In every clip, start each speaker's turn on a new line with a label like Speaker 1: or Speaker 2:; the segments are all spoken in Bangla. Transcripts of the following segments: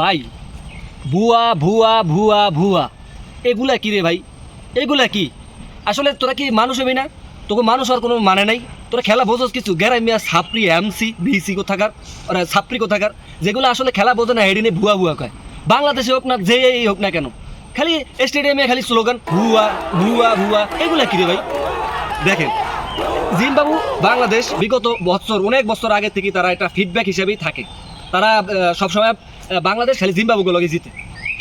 Speaker 1: ভাই ভুয়া ভুয়া ভুয়া ভুয়া এগুলা কি রে ভাই? এগুলা কি আসলে? তোরা কি মানুষ হবি না? তোকে মানুষ আর কোনো মানে নাই। তোরা খেলা বোঝোস কিছু? গেরাই মিয়া সাপ্রি এমসি বিসি কোথাকার, ওরা সাপ্রি কোথাকার, যেগুলো আসলে খেলা বোঝে না, হেডি নিয়ে ভুয়া ভুয়া কয়। বাংলাদেশে হোক না যেই হোক না কেন, খালি স্টেডিয়ামে খালি স্লোগান ভুয়া ভুয়া ভুয়া। এগুলা কি রে ভাই? দেখেন, জিম্বাবু বাংলাদেশ বিগত বছর, অনেক বছর আগে থেকে তারা একটা ফিডব্যাক হিসেবেই থাকে। তারা সবসময় বাংলাদেশ খালি জিম্বাবুগুলোকে জিতে।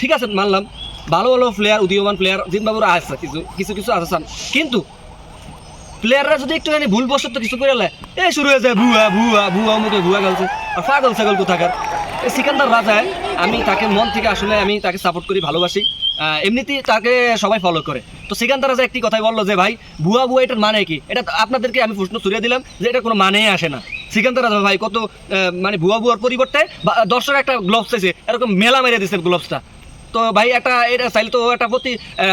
Speaker 1: ঠিক আছে, মানলাম ভালো ভালো প্লেয়ার, উদীয়মান প্লেয়ার জিম্বাবুর আছে, কিছু কিছু কিছু আছে, কিন্তু প্লেয়াররা যদি একটুখানি ভুলবশত কিছু করে লে, এই শুরু হয়ে যায় ভুয়া ভুয়া ভুয়া, মুখে ভুয়া গেলছে। আর পাগল ছাগল কোথাকার সিকান্দার রাজায়, আমি তাকে মন থেকে আসলে আমি তাকে সাপোর্ট করি, ভালোবাসি। এমনিতেই তাকে সবাই ফলো করে। তো সিকান্দার রাজা একটি কথাই বললো যে ভাই ভুয়া ভুয়া এটার মানে কি? এটা আপনাদেরকে আমি প্রশ্ন ছুড়িয়ে দিলাম যে এটা কোনো মানেই আসে না। সিকান্দার রাজা ভাই কত মানে ভুয়া ভুয়ার পরিবর্তে দর্শক একটা গ্লোভস চাইছে, এরকম মেলা মেরে দিচ্ছে গ্লোভসটা। তো ভাই একটা এটা চাইলে তো একটা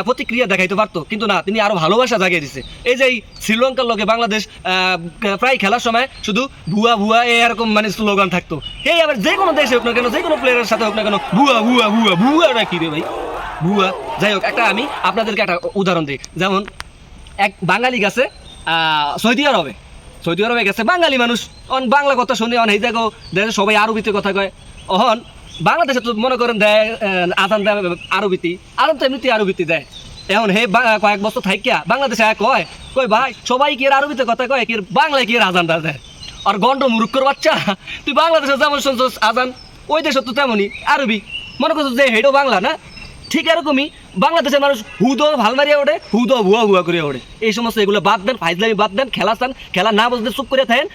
Speaker 1: প্রতিক্রিয়া দেখাইতে পারতো, কিন্তু না, তিনি আরো ভালোবাসা জাগিয়ে দিচ্ছে। এই যে শ্রীলঙ্কার লোকে বাংলাদেশ প্রায় খেলার সময় শুধু ভুয়া ভুয়া এরকম মানে স্লোগান থাকতো। এই আবার যে কোনো দেশে হোক না কেন, যে কোনো প্লেয়ারের সাথে হোক না কেন, ভুয়া ভুয়া ভুয়া ভুয়াটা কি রে ভাই? ভুয়া। যাই হোক, আমি আপনাদেরকে একটা উদাহরণ দিই। যেমন এক বাঙালি গেছে সৌদি আরবে, সৌদি আরবে গেছে বাঙালি মানুষ, বাংলা কথা শুনে এই জায়গায় সবাই আরবিতে কথা কয়। অহন বাংলাদেশে তো মনে করেন দেয় আজান দেয় আরবিতে, আজান তো এমনিতে আরবিতে দেয়। এখন হে কয়েক বছর থাকিয়া বাংলাদেশে কয় কয় ভাই সবাই কি আরবিতে কথা কয়, কি বাংলায় কি আজান দেয়? আর গন্ড মুরুক্কর বাচ্চা, তুই বাংলাদেশে যেমন শুনছস আজান, ওই দেশে তো তেমনই আরবি মনে করছো যে হেডও বাংলা না। ঠিক এরকমই বাংলাদেশের মানুষ হুদো ভাল মারিয়া ওঠে, হুদো ভুয়া ভুয়া করে ওঠে। এই সমস্ত এগুলো বাদ দেন, ফাইজলামি বাদ দেন, খেলা চান, খেলা না বুঝতে চুপ করে থাকেন।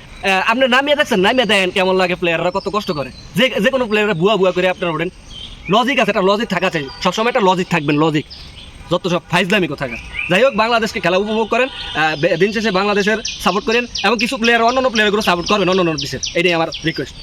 Speaker 1: আপনি নামিয়ে দেখছেন, নামিয়ে দেন কেমন লাগে, প্লেয়াররা কত কষ্ট করে, যে কোনো প্লেয়াররা ভুয়া ভুয়া করে আপনারা ওঠেন। লজিক আছে, একটা লজিক থাকা চাই, সবসময় একটা লজিক থাকবেন, লজিক। যত সব ফাইজলামি কোথাকার। যাই হোক, বাংলাদেশকে খেলা উপভোগ করেন, দিন শেষে বাংলাদেশের সাপোর্ট করেন, এবং কিছু প্লেয়ার অন্যান্য প্লেয়ারগুলো সাপোর্ট করবেন অন্য দেশের, এটাই আমার রিকোয়েস্ট।